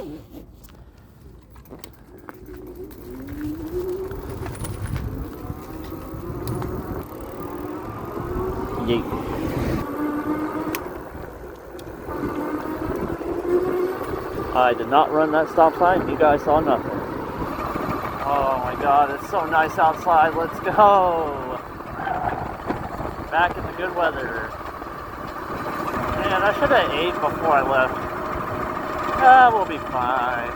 Yeet. I did not run that stop sign. You guys saw nothing. Oh my god, it's so nice outside. Let's go. Back in the good weather. Man, I should have ate before I left. We'll be fine.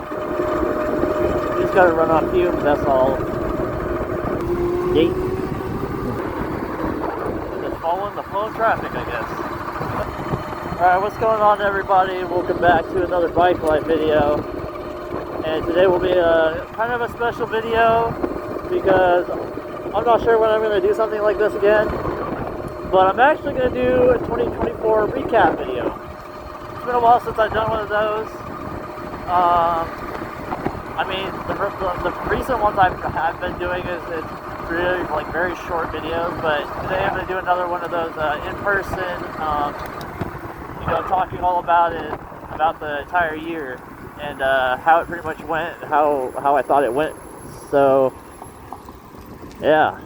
Just gotta run off fumes, that's all. Yeet. Just following the flow of traffic, I guess. Alright, what's going on, everybody? Welcome back to another bike life video. And today will be a kind of a special video because I'm not sure when I'm going to do something like this again. But I'm actually going to do a 2024 recap video. It's been a while since I've done one of those. I mean, the recent ones I've been doing is it's really like very short videos. But today I'm going to do another one of those in person. You know, talking all about it, about the entire year, and how it pretty much went, how I thought it went. So, yeah.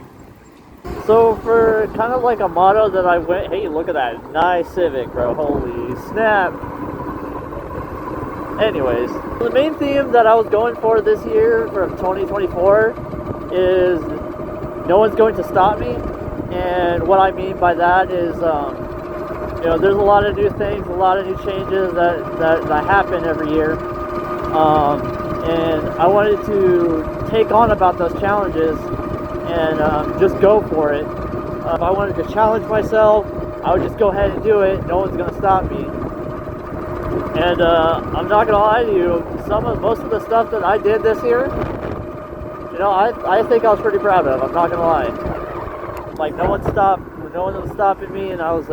So for kind of like a motto that I went, hey, look at that nice Civic, bro. Holy snap. Anyways, the main theme that I was going for this year for 2024 is no one's going to stop me. And what I mean by that is, you know, there's a lot of new things, a lot of new changes that happen every year. And I wanted to take on about those challenges and just go for it. If I wanted to challenge myself, I would just go ahead and do it. No one's going to stop me. And I'm not going to lie to you, most of the stuff that I did this year, you know, I think I was pretty proud of. I'm not going to lie. Like, no one was stopping me, and I was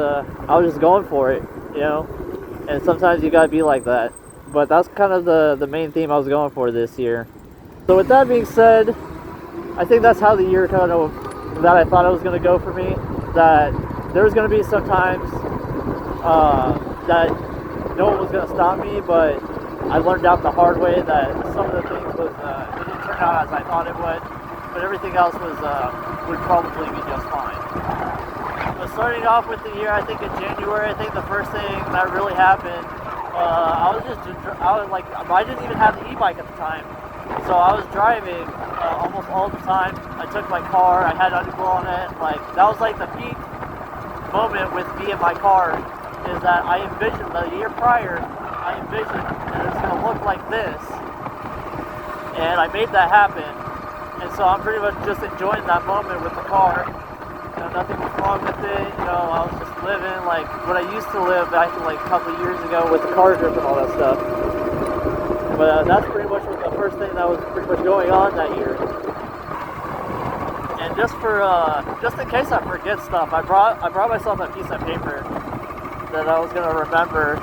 just going for it, you know. And sometimes you gotta be like that. But that's kind of the main theme I was going for this year. So with that being said, I think that's how the year kind of that I thought it was gonna go for me. That there was gonna be some times that no one was gonna stop me, but I learned out the hard way that some of the things it didn't turn out as I thought it would, but everything else would probably be just fine. So starting off with the year, I think in January, I think the first thing that really happened, I didn't even have the e-bike at the time. So I was driving almost all the time. I took my car, I had underglow on it. Like, that was like the peak moment with me and my car, is that I envisioned, the year prior, I envisioned that it's going to look like this. And I made that happen. And so I'm pretty much just enjoying that moment with the car. You know, nothing was wrong with it. You know, I was just living like what I used to live back like a couple of years ago with the car grip and all that stuff. But that's pretty much what the first thing that was pretty much going on that year. And just in case I forget stuff, I brought myself a piece of paper that I was gonna remember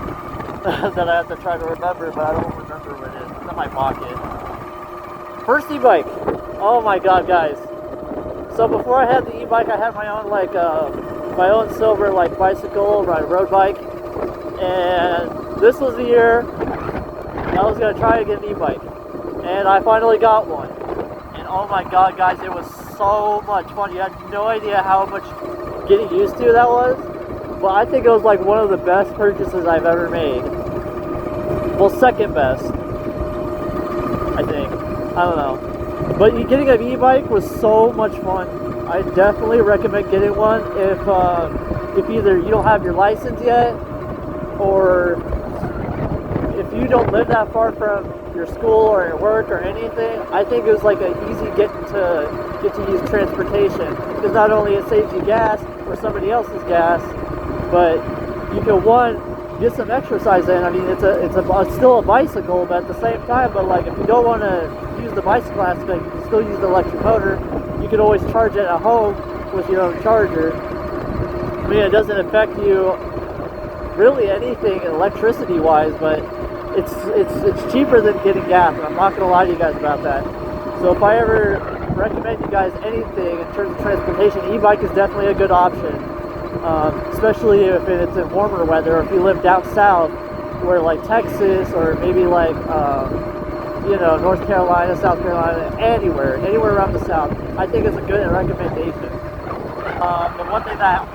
that I have to try to remember, but I don't remember what it is. It's in my pocket. First e-bike. Oh my god, guys. So before I had the e-bike, I had my own my own silver bicycle, my road bike. And this was the year I was gonna try to get an e-bike. And I finally got one. And oh my god, guys, it was so much fun. You had no idea how much getting used to that was. But I think it was like one of the best purchases I've ever made. Well, second best, I think. I don't know. But getting an e-bike was so much fun. I definitely recommend getting one if either you don't have your license yet, or if you don't live that far from your school or your work or anything. I think it was like an easy get to use transportation, because not only it saves you gas or somebody else's gas, but you can get some exercise in. I mean, it's still a bicycle, but at the same time, but like if you don't want to use the bicycle aspect, you can still use the electric motor. You can always charge it at home with your own charger. I mean, it doesn't affect you really anything electricity wise, but it's cheaper than getting gas, and I'm not going to lie to you guys about that. So if I ever recommend you guys anything in terms of transportation, e-bike is definitely a good option. Especially if it's in warmer weather, or if you live down south, where like Texas or maybe like you know, North Carolina, South Carolina, anywhere around the South, I think it's a good recommendation. The one thing that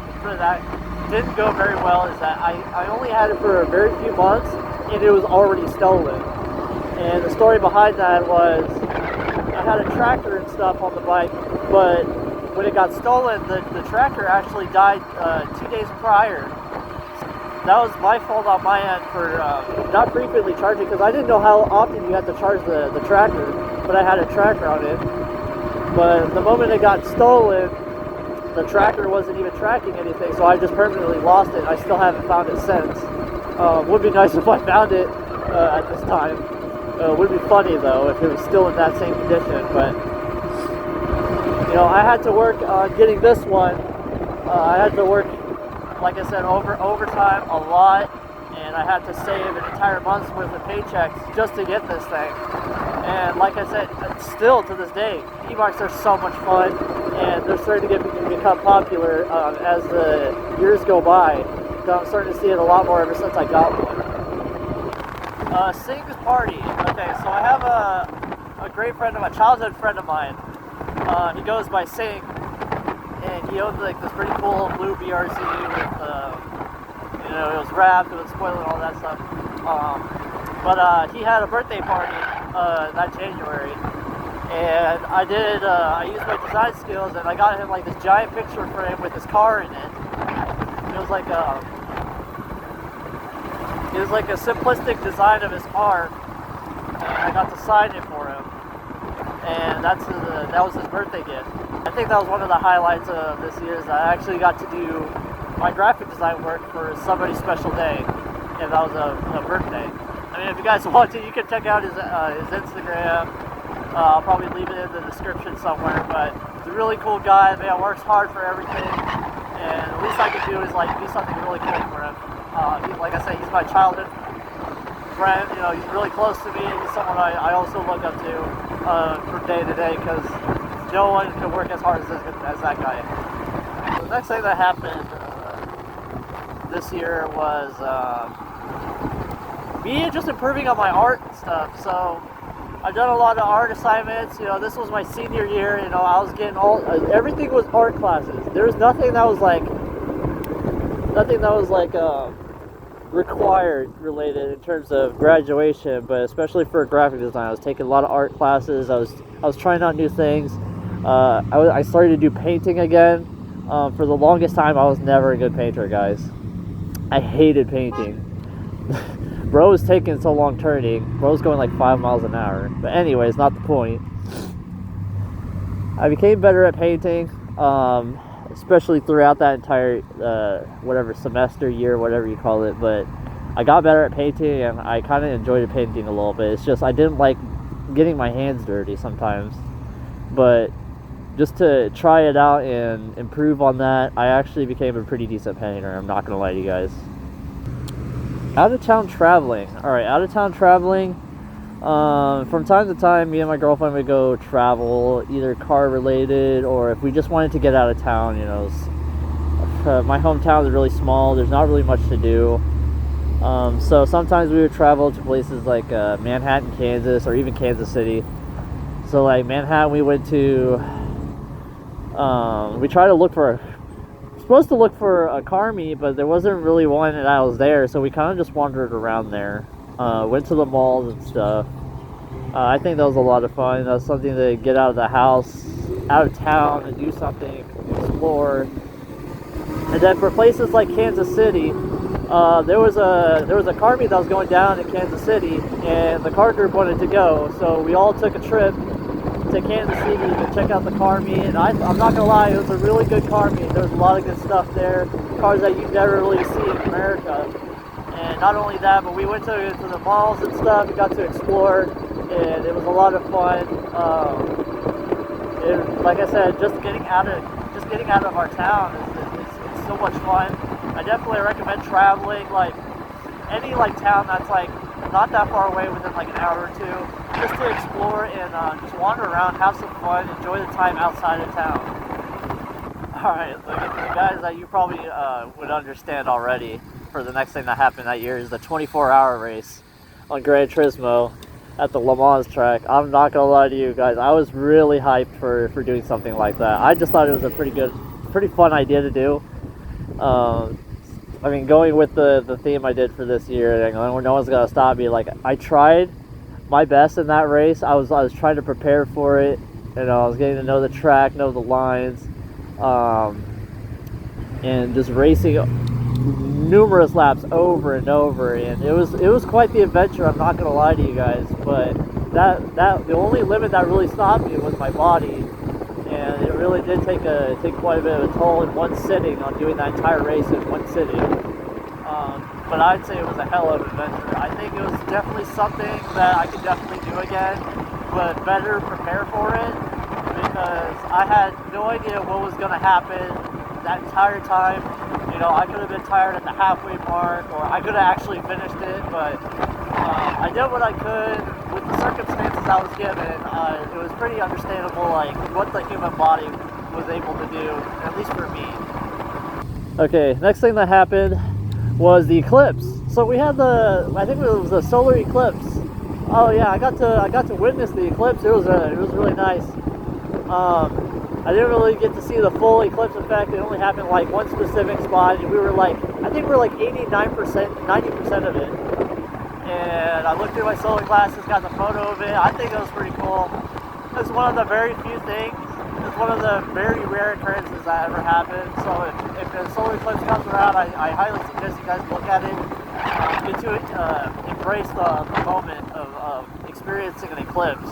didn't go very well is that I only had it for a very few months and it was already stolen. And the story behind that was I had a tractor and stuff on the bike, but when it got stolen, the tractor actually died 2 days prior. That was my fault on my end for not frequently charging, because I didn't know how often you had to charge the tractor, but I had a tracker on it. But the moment it got stolen, the tracker wasn't even tracking anything, so I just permanently lost it. I still haven't found it since. Would be nice if I found it at this time. Would be funny though if it was still in that same condition, but you know, I had to work on getting this one. I had to work, like I said, overtime a lot, and I had to save an entire month's worth of paychecks just to get this thing. And like I said, still to this day, e-bikes are so much fun, and they're starting to become popular as the years go by. So I'm starting to see it a lot more ever since I got one. Sing's Party. Okay, so I have a great friend of mine, childhood friend of mine. He goes by Sing, and he owns like this pretty cool blue BRZ with, you know, it was wrapped, it was spoiled and all that stuff. But he had a birthday party that January, and I used my design skills, and I got him like this giant picture frame with his car in it. It was like a simplistic design of his car, and I got to sign it for him. And that was his birthday gift. I think that was one of the highlights of this year, is that I actually got to do my graphic design work for somebody's special day, and that was a birthday. I mean, if you guys want to, you can check out his Instagram. I'll probably leave it in the description somewhere, but he's a really cool guy. Man, works hard for everything, and the least I could do is like do something really cool for him. Like I said, he's my childhood friend. You know, he's really close to me. He's someone I also look up to from day to day, because no one can work as hard as that guy. The next thing that happened this year was me just improving on my art stuff. So I've done a lot of art assignments. You know, this was my senior year. You know, I was getting everything was art classes. There was nothing that was like required related in terms of graduation, but especially for graphic design, I was taking a lot of art classes. I was trying out new things. I started to do painting again. For the longest time, I was never a good painter, guys. I hated painting. Bro was taking so long turning. Bro was going like 5 miles an hour. But anyways, not the point. I became better at painting, especially throughout that entire whatever semester, year, whatever you call it. But I got better at painting, and I kind of enjoyed painting a little bit. It's just I didn't like getting my hands dirty sometimes. But just to try it out and improve on that, I actually became a pretty decent painter. I'm not gonna lie to you guys. Out of town traveling. Alright, out of town traveling. From time to time, me and my girlfriend would go travel, either car related, or if we just wanted to get out of town. You know, my hometown is really small. There's not really much to do. So sometimes we would travel to places like Manhattan, Kansas, or even Kansas City. So like Manhattan, we went to, we tried to look for supposed to look for a car meet, but there wasn't really one that I was there, so we kind of just wandered around there. Went to the malls and stuff. I think that was a lot of fun. That was something to get out of the house, out of town, and do something, explore. And then for places like Kansas City, there was a car meet that was going down in Kansas City, and the car group wanted to go, so we all took a trip to Kansas City to check out the car meet. And I'm not gonna lie, it was a really good car meet. There was a lot of good stuff there, cars that you never really see in America. And not only that, but we went to the malls and stuff. We got to explore, and it was a lot of fun. Like I said, just getting out of our town is so much fun. I definitely recommend traveling, like any like town that's like not that far away, within like an hour or two, just to explore and just wander around, have some fun, enjoy the time outside of town. Alright, the guys that you probably would understand already. for the next thing that happened that year is the 24-hour race on Gran Turismo at the Le Mans track. I'm not gonna lie to you guys, I was really hyped for doing something like that. I just thought it was a pretty fun idea to do. I mean, going with the theme I did for this year, no one's gonna stop me. Like, I tried my best in that race. I was trying to prepare for it. You know, I was getting to know the track, know the lines, and just racing numerous laps over and over. And it was quite the adventure. I'm not gonna lie to you guys, but that the only limit that really stopped me was my body. And it really did take quite a bit of a toll in one sitting on doing that entire race in one sitting. But I'd say it was a hell of an adventure. I think it was definitely something that I could definitely do again, but better prepare for it, because I had no idea what was going to happen that entire time. You know, I could have been tired at the halfway mark, or I could have actually finished it, but I did what I could with the circumstances I was given. It was pretty understandable, like, what the human body was able to do, at least for me. Okay, next thing that happened was the eclipse. So we had I think it was a solar eclipse. Oh yeah, I got to witness the eclipse. It was really nice. I didn't really get to see the full eclipse effect. It only happened like one specific spot, and I think we were like 89%, 90% of it. And I looked through my solar glasses, got the photo of it. I think it was pretty cool. It's one of the very few things. It's one of the very rare occurrences that ever happened. So if a solar eclipse comes around, I highly suggest you guys look at it. Get to embrace the moment of experiencing an eclipse.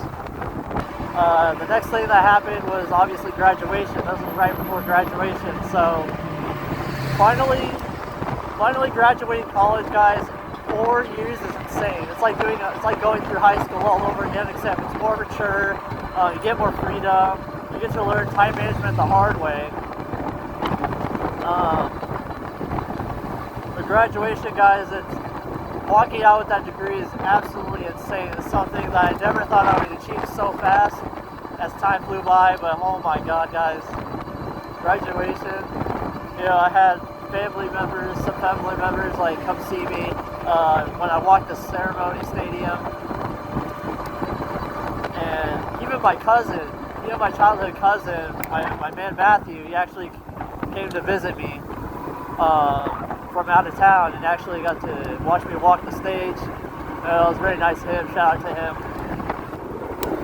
The next thing that happened was obviously graduation. This was right before graduation. So finally graduating college, guys. 4 years is insane. It's like going through high school all over again, except it's more mature. You get more freedom. You get to learn time management the hard way. The graduation, guys, walking out with that degree is absolutely insane. It's something that I never thought I would achieve so fast as time flew by, but oh my god, guys. Graduation. You know, I had some family members like come see me when I walked the ceremony stadium. And even my childhood cousin, my man Matthew, he actually came to visit me from out of town and actually got to watch me walk the stage. It was very nice of him. Shout out to him.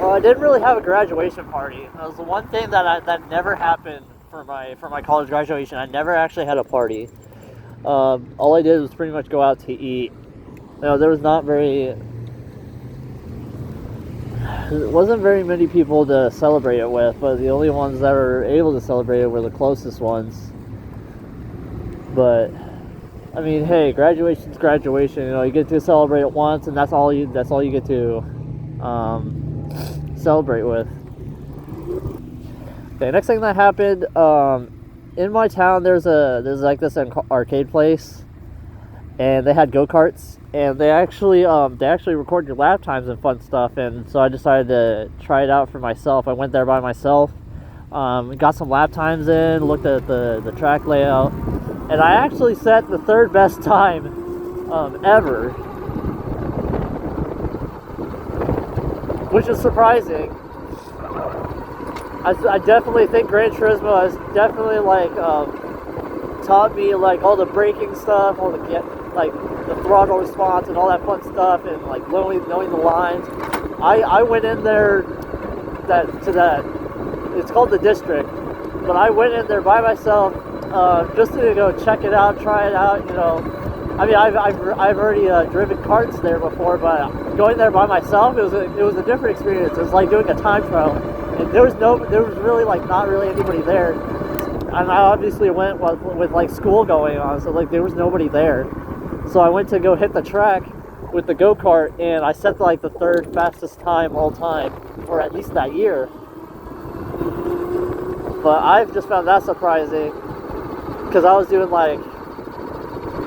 I didn't really have a graduation party. That was the one thing that never happened for my college graduation. I never actually had a party. All I did was pretty much go out to eat. You know, there wasn't very many people to celebrate it with, but the only ones that were able to celebrate it were the closest ones. But I mean, hey, graduation's graduation. You know, you get to celebrate it once, and that's all you get to celebrate with. Okay, next thing that happened, in my town, there's like this arcade place, and they had go-karts, and they actually record your lap times and fun stuff. And so I decided to try it out for myself. I went there by myself, got some lap times in, looked at the track layout, and I actually set the third best time ever, which is surprising. I definitely think Gran Turismo has definitely like taught me like all the braking stuff, all the the throttle response and all that fun stuff, and like knowing the lines. I went in there it's called the district, but I went in there by myself just to go check it out, try it out. You know, I mean, I've already driven karts there before, but going there by myself, it was a different experience. It was like doing a time trial. And there was really like not really anybody there, and I obviously went with like school going on, so like there was nobody there. So I went to go hit the track with the go-kart, and I set like the third fastest time all time, or at least that year. But I've just found that surprising, because I was doing like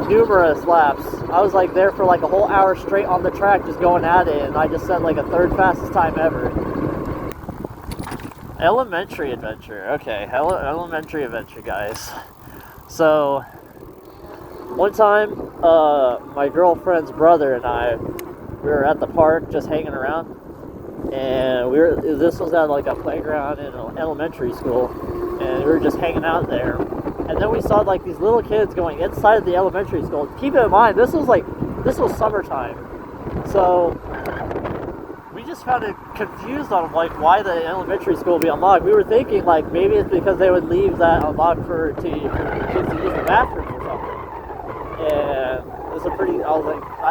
numerous laps. I was like there for like a whole hour straight on the track just going at it, and I just set like a third fastest time ever. Elementary adventure. Okay, elementary adventure, guys. So One time, my girlfriend's brother and I, we were at the park just hanging around, and this was at like a playground in an elementary school, and we were just hanging out there, and then we saw like these little kids going inside of the elementary school. Keep in mind, this was summertime, so we just found it confused on like why the elementary school would be unlocked. We were thinking like maybe it's because they would leave that unlocked for kids to use the bathrooms or something. And it was I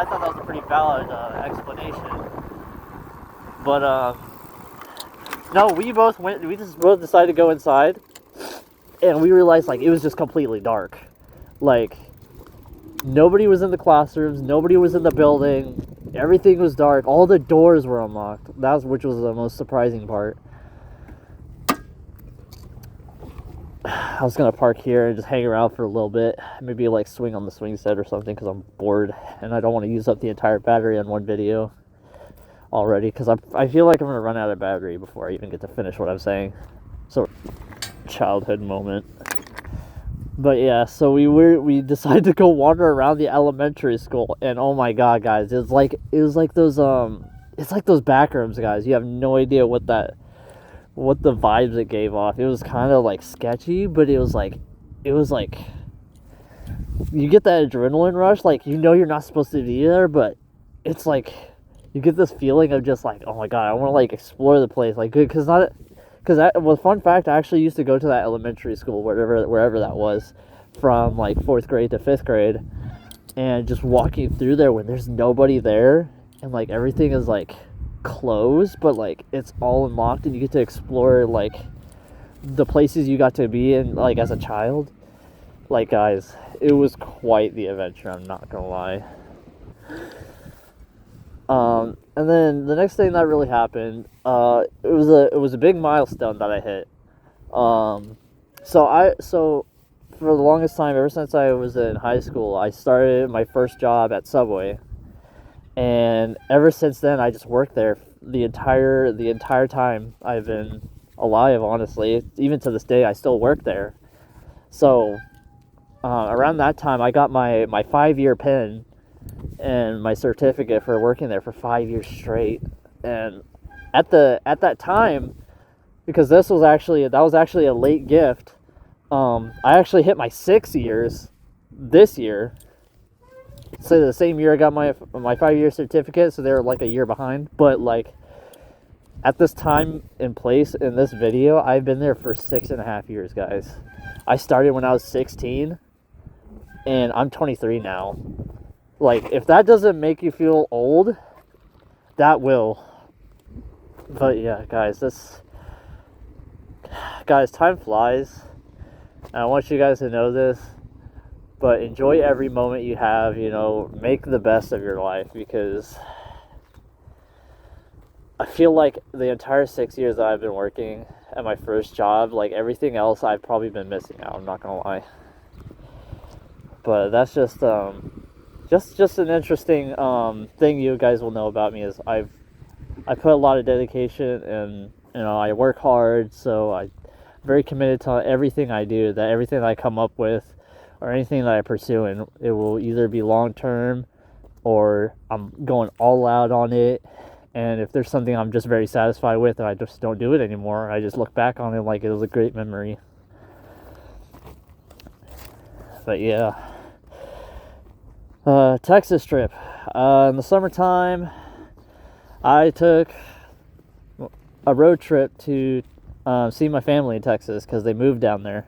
thought that was a pretty valid explanation. But no, we just both decided to go inside, and we realized like it was just completely dark. Like nobody was in the classrooms, nobody was in the building, everything was dark, all the doors were unlocked. Which was the most surprising part. I was gonna park here and just hang around for a little bit, maybe like swing on the swing set or something, because I'm bored and I don't want to use up the entire battery on one video already, because I feel like I'm gonna run out of battery before I even get to finish what I'm saying. So, childhood moment. But yeah, so we decided to go wander around the elementary school, and oh my god, guys, it was like those back rooms, guys. You have no idea what the vibes it gave off. It was kind of like sketchy, but it was like you get that adrenaline rush, like you're not supposed to be there, but it's like you get this feeling of just like, oh my god, I want to like explore the place, like good, fun fact, I actually used to go to that elementary school, wherever that was, from like 4th grade to 5th grade, and just walking through there when there's nobody there and like everything is like closed, but like it's all unlocked, and you get to explore like the places you got to be in like as a child. Like, guys, it was quite the adventure, I'm not gonna lie. And then the next thing that really happened, it was a big milestone that I hit. So for the longest time, ever since I was in high school, I started my first job at Subway. And ever since then, I just worked there the entire time I've been alive, honestly. Even to this day, I still work there. So, around that time, I got my 5-year PIN and my certificate for working there for 5 years straight. And at that time, because that was actually a late gift, I actually hit my 6 years this year. So the same year I got my 5-year certificate, so they were like a year behind. But like at this time and place in this video, I've been there for 6.5 years, guys. I started when I was 16, and I'm 23 now. Like, if that doesn't make you feel old, that will. But yeah, guys, time flies. And I want you guys to know this. But enjoy every moment you have, make the best of your life, because I feel like the entire 6 years that I've been working at my first job, like everything else I've probably been missing out, I'm not gonna lie. But that's just an interesting thing you guys will know about me, is I put a lot of dedication, and I work hard, so I'm very committed to everything I do, that everything that I come up with or anything that I pursue, and it will either be long term or I'm going all out on it. And if there's something I'm just very satisfied with and I just don't do it anymore, I just look back on it like it was a great memory. But yeah, Texas trip. In the summertime, I took a road trip to see my family in Texas, because they moved down there.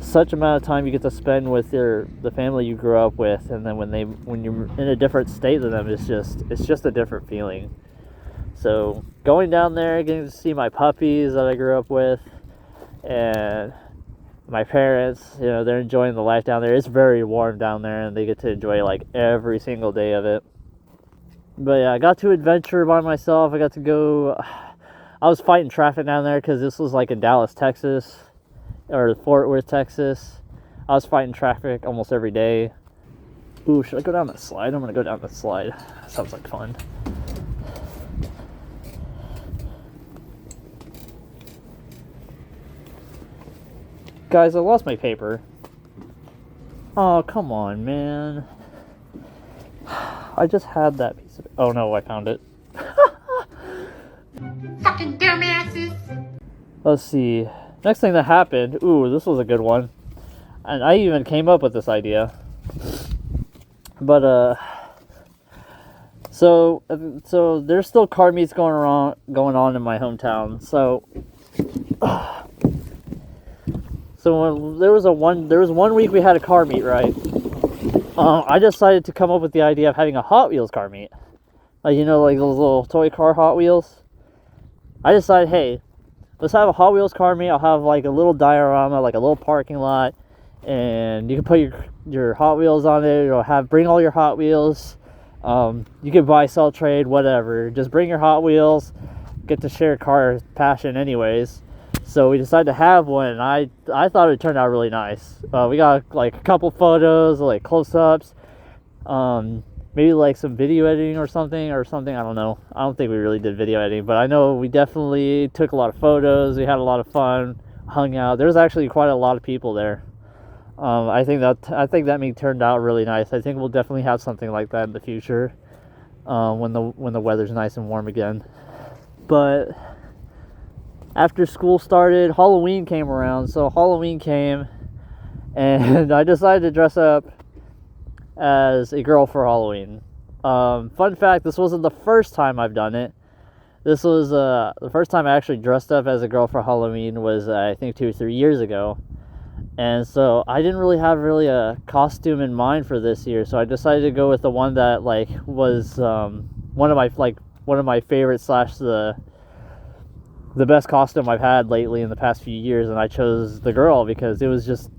Such amount of time you get to spend with the family you grew up with, and then when you're in a different state than them, it's just a different feeling. So going down there, getting to see my puppies that I grew up with, and my parents, they're enjoying the life down there. It's very warm down there, and they get to enjoy like every single day of it. But yeah, I got to adventure by myself. I got to go. I was fighting traffic down there, because this was like in Dallas, Texas, or Fort Worth, Texas. I was fighting traffic almost every day. Ooh, should I go down that slide? I'm gonna go down that slide. Sounds like fun. Guys, I lost my paper. Oh, come on, man. I just had that piece of... Oh, no, I found it. Fucking dumbasses. Let's see. Next thing that happened... Ooh, this was a good one. And I even came up with this idea. But, So there's still car meets going on in my hometown. So when there was one week we had a car meet, right? I decided to come up with the idea of having a Hot Wheels car meet. Like, you know, like those little toy car Hot Wheels. I decided, hey, let's have a Hot Wheels car meet. I'll have like a little diorama, like a little parking lot, and you can put your Hot Wheels on it, or bring all your Hot Wheels. You can buy, sell, trade, whatever. Just bring your Hot Wheels. Get to share car passion anyways. So we decided to have one, and I thought it turned out really nice. We got like a couple photos, like close-ups, maybe like some video editing or something, I don't know. I don't think we really did video editing, but I know we definitely took a lot of photos. We had a lot of fun, hung out. There's actually quite a lot of people there. I think that meet turned out really nice. I think we'll definitely have something like that in the future, when the weather's nice and warm again. But after school started, Halloween came around. So Halloween came, and I decided to dress up as a girl for Halloween. Fun fact: this wasn't the first time I've done it. This was the first time I actually dressed up as a girl for Halloween was I think 2 or 3 years ago. And so I didn't really have a costume in mind for this year, so I decided to go with the one that like was one of my favorites / the best costume I've had lately in the past few years, and I chose the girl because it was just,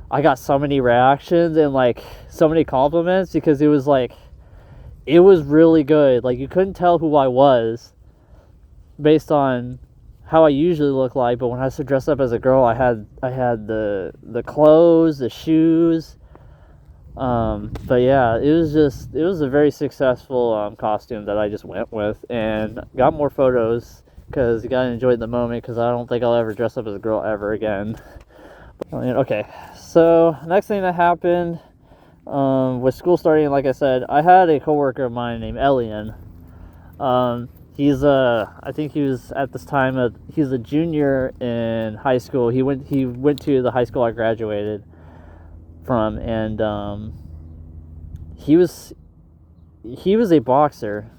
I got so many reactions and like so many compliments because it was really good. Like, you couldn't tell who I was based on how I usually look like, but when I was dressed up as a girl, I had the clothes, the shoes. But yeah, it was a very successful costume that I just went with, and got more photos because you gotta enjoy the moment, because I don't think I'll ever dress up as a girl ever again. Okay, so next thing that happened, with school starting, like I said, I had a coworker of mine named Elian. He's I think he was at this time he's a junior in high school. He went to the high school I graduated from, and he was a boxer.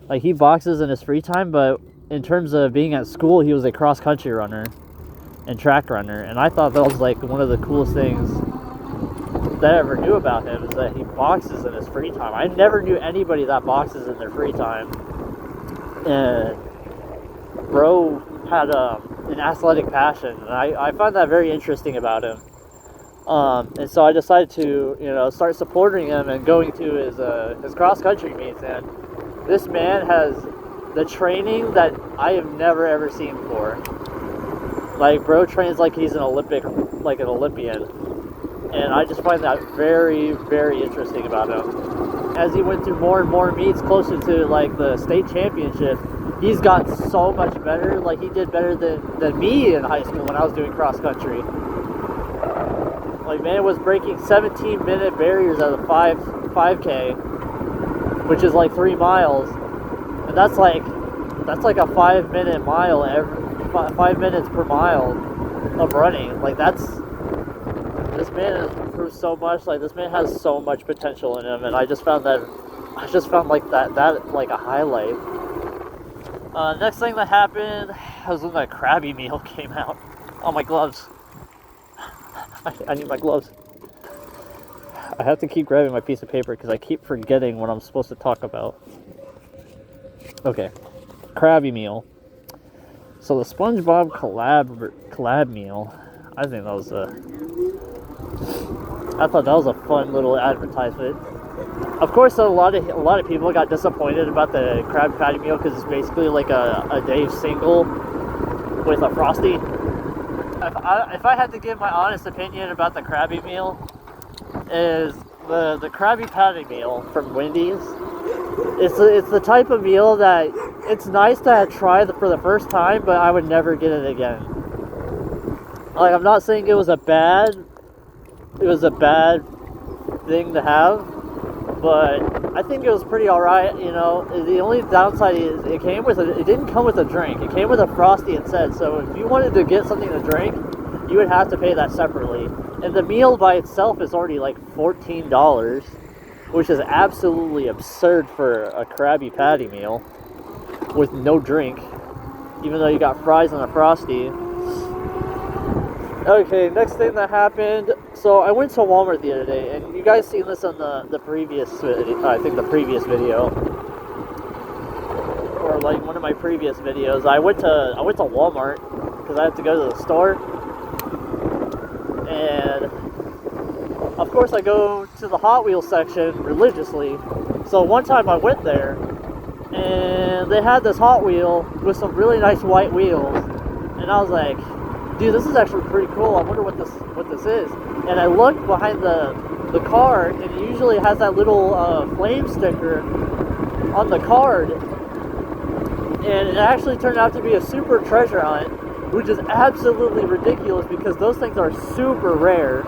Like, he boxes in his free time, but in terms of being at school, he was a cross country runner and track runner, and I thought that was like one of the coolest things that I ever knew about him, is that he boxes in his free time. I never knew anybody that boxes in their free time. And bro had an athletic passion, and I find that very interesting about him. And so I decided to start supporting him and going to his cross country meets. And this man has the training that I have never ever seen before. Like, bro trains like he's an Olympian, and I just find that very, very interesting about him. As he went through more and more meets closer to like the state championship, he's got so much better. Like, he did better than me in high school when I was doing cross country. Like, man was breaking 17-minute barriers at a 5K, which is like 3 miles, and that's like a 5-minute mile every 5 minutes per mile of running. Like, this man has improved so much. Like, this man has so much potential in him, and I just found that like a highlight. Next thing that happened was when the Krabby meal came out. Oh, my gloves. I need my gloves. I have to keep grabbing my piece of paper because I keep forgetting what I'm supposed to talk about. Okay, Krabby meal. So the SpongeBob collab meal, I think that was I thought that was a fun little advertisement. Of course, a lot of people got disappointed about the Krabby Patty meal because it's basically like a Dave single with a Frosty. If I had to give my honest opinion about the Krabby meal, is the Krabby Patty meal from Wendy's. It's the type of meal that it's nice to try for the first time, but I would never get it again. Like, I'm not saying it was a bad thing to have, but I think it was pretty alright, you know. The only downside is it didn't come with a drink. It came with a Frosty instead, so if you wanted to get something to drink, you would have to pay that separately. And the meal by itself is already like $14, which is absolutely absurd for a Krabby Patty meal with no drink, even though you got fries and a Frosty. Okay, next thing that happened, so I went to Walmart the other day, and you guys seen this on the previous video, I think the previous video, or like one of my previous videos. I went to Walmart because I have to go to the store, and of course I go to the Hot Wheels section religiously. So one time I went there, and they had this Hot Wheel with some really nice white wheels, and I was like, dude, this is actually pretty cool. I wonder what this is. And I looked behind the card, and it usually has that little flame sticker on the card. And it actually turned out to be a super treasure hunt, which is absolutely ridiculous because those things are super rare.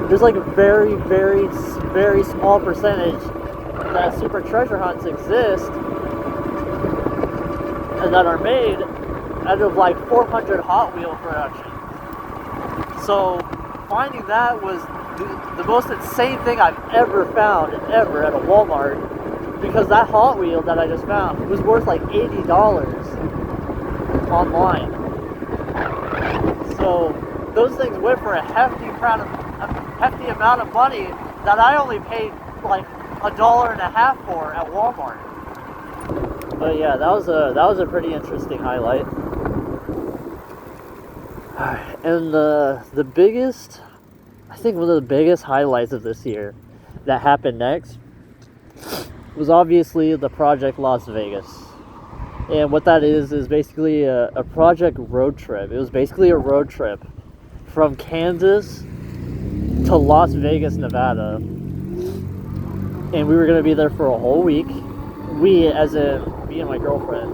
There's like a very, very, very small percentage that super treasure hunts exist and that are made out of like 400 Hot Wheel production. So finding that was the most insane thing I've ever found ever at a Walmart, because that Hot Wheel that I just found was worth like $80 online. So those things went for a hefty amount of money that I only paid like $1.50 for at Walmart. But yeah, that was a pretty interesting highlight. And the biggest, I think one of the biggest highlights of this year that happened next was obviously the Project Las Vegas. And what that is basically a project road trip. It was basically a road trip from Kansas to Las Vegas, Nevada. And we were going to be there for a whole week. We, as in me and my girlfriend.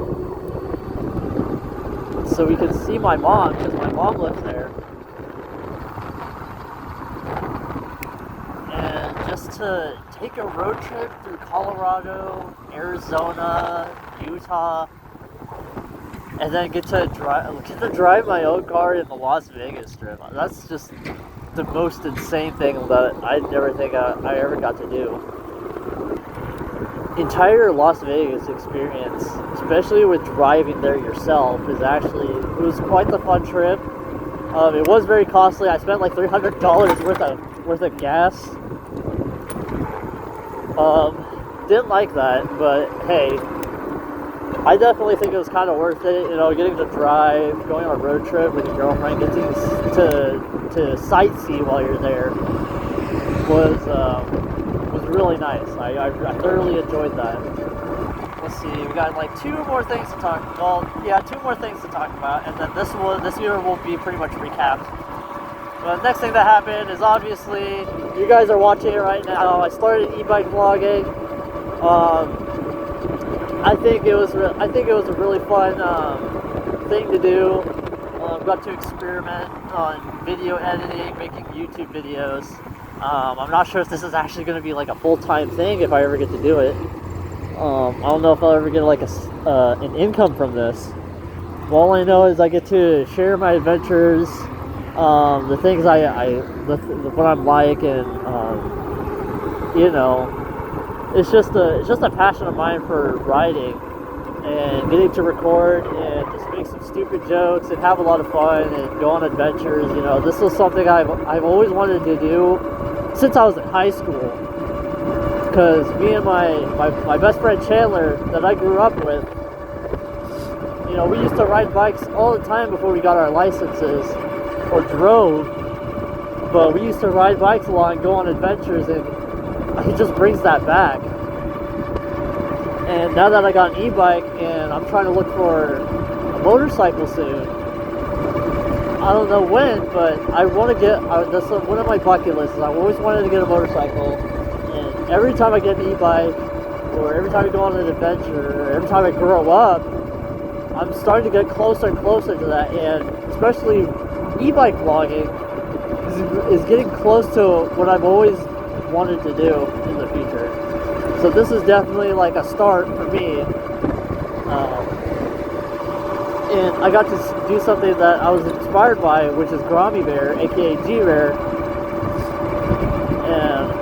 So we could see my mom, because my mom lives there. And just to take a road trip through Colorado, Arizona, Utah, and then get to drive my own car in the Las Vegas Strip. That's just the most insane thing that I never think I ever got to do. Entire Las Vegas experience, especially with driving there yourself, it was quite the fun trip. It was very costly. I spent like $300 worth of gas. Didn't like that, but hey, I definitely think it was kind of worth it. You know, getting to drive, going on a road trip with your girlfriend, getting to sightsee while you're there was really nice. I thoroughly enjoyed that. Let's see, we got like two more things to talk about, and then this year will be pretty much recapped. But the next thing that happened is, obviously, you guys are watching it right now. I started e-bike vlogging. I think it was a really fun thing to do. Got to experiment on video editing, making YouTube videos. I'm not sure if this is actually going to be like a full-time thing if I ever get to do it. I don't know if I'll ever get like an income from this. All I know is I get to share my adventures, the things what I'm like, and you know, it's just a passion of mine for riding and getting to record and just make some stupid jokes and have a lot of fun and go on adventures. You know, this is something I've always wanted to do since I was in high school, because me and my best friend Chandler that I grew up with, you know, we used to ride bikes all the time before we got our licenses or drove, but we used to ride bikes a lot and go on adventures, and it just brings that back. And now that I got an e-bike and I'm trying to look for a motorcycle soon, I don't know when, but I want to get, that's one of my bucket lists. I've always wanted to get a motorcycle, and every time I get an e-bike, or every time I go on an adventure, or every time I grow up, I'm starting to get closer and closer to that. And especially e-bike vlogging is getting close to what I've always wanted to do in the future. So this is definitely like a start for me. And I got to do something that I was inspired by, which is Grammy Bear, aka G-Rare. And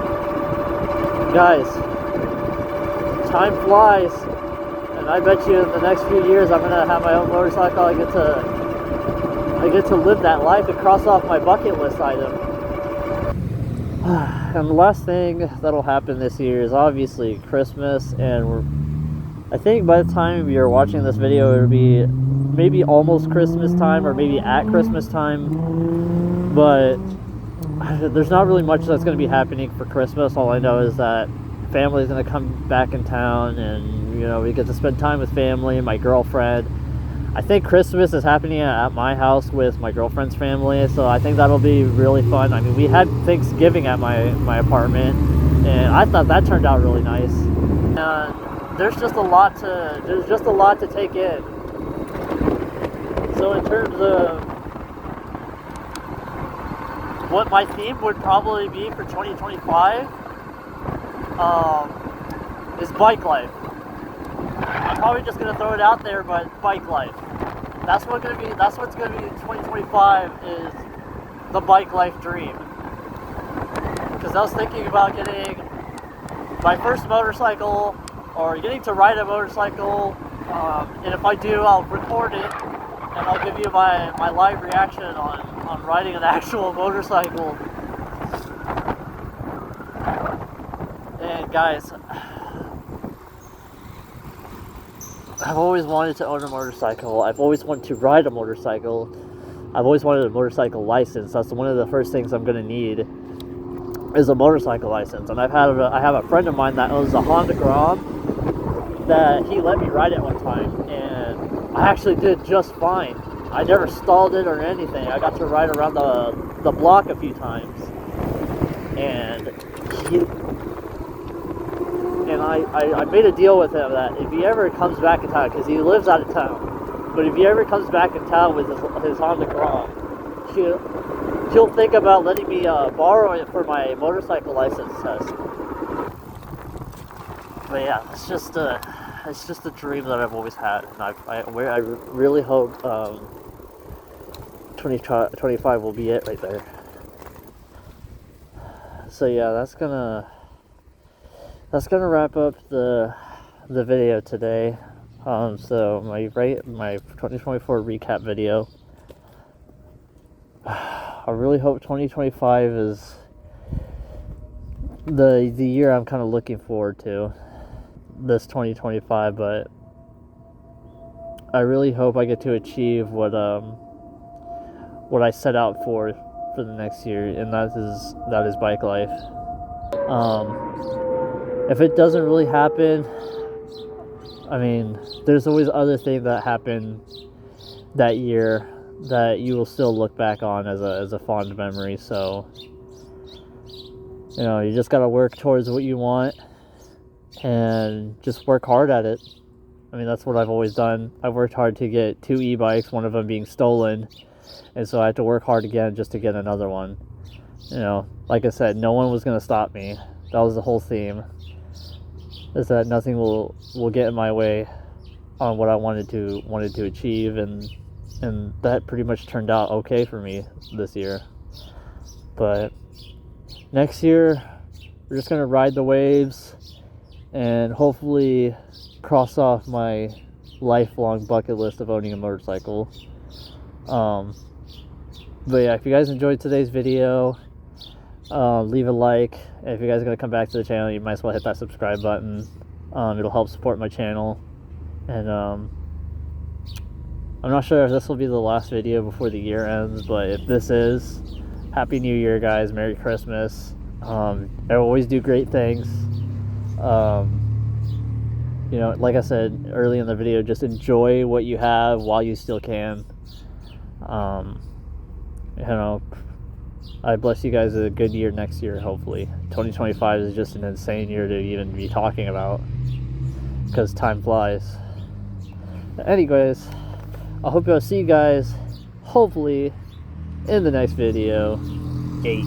guys, time flies, and I bet you in the next few years I'm gonna have my own motorcycle. I get to live that life and cross off my bucket list item. And the last thing that'll happen this year is obviously Christmas, and I think by the time you're watching this video, it'll be maybe almost Christmas time, or maybe at Christmas time. But there's not really much that's going to be happening for Christmas. All I know is that family's going to come back in town, and you know, we get to spend time with family and my girlfriend. I think Christmas is happening at my house with my girlfriend's family, so I think that'll be really fun. I mean, we had Thanksgiving at my apartment, and I thought that turned out really nice. And there's just a lot to take in. So in terms of what my theme would probably be for 2025, is bike life. I'm probably just gonna throw it out there, but bike life. That's what's gonna be in 2025, is the bike life dream. Because I was thinking about getting my first motorcycle, or getting to ride a motorcycle, and if I do, I'll record it, and I'll give you my live reaction on riding an actual motorcycle. And guys, I've always wanted to own a motorcycle. I've always wanted to ride a motorcycle. I've always wanted a motorcycle license. That's one of the first things I'm going to need, is a motorcycle license. And I have a friend of mine that owns a Honda Grom that he let me ride it one time, and I actually did just fine. I never stalled it or anything. I got to ride around the block a few times, and I made a deal with him that if he ever comes back in town, because he lives out of town, but if he ever comes back in town with his Honda Grom, he'll think about letting me borrow it for my motorcycle license test. But yeah, it's just a dream that I've always had, and I really hope 2025 will be it right there. So yeah, that's gonna wrap up the video today. So my 2024 recap video. I really hope 2025 is the year I'm kind of looking forward to, this 2025, but I really hope I get to achieve what I set out for the next year, and that is bike life. If it doesn't really happen, I mean, there's always other things that happen that year that you will still look back on as a fond memory. So, you know, you just gotta work towards what you want and just work hard at it. I mean, that's what I've always done. I've worked hard to get 2 e-bikes, one of them being stolen, and so I had to work hard again just to get another one. You know, like I said, no one was gonna stop me. That was the whole theme, is that nothing will get in my way on what I wanted to achieve, and that pretty much turned out okay for me this year. But next year, we're just gonna ride the waves and hopefully cross off my lifelong bucket list of owning a motorcycle. But yeah, if you guys enjoyed today's video, leave a like. If you guys are gonna come back to the channel, you might as well hit that subscribe button. It'll help support my channel. And I'm not sure if this will be the last video before the year ends, but if this is, Happy New Year, guys. Merry Christmas. I always do great things. You know, like I said early in the video, just enjoy what you have while you still can. You know, I bless you guys a good year next year, hopefully. 2025 is just an insane year to even be talking about, because time flies. Anyways, I hope I'll see you guys, hopefully, in the next video. 8.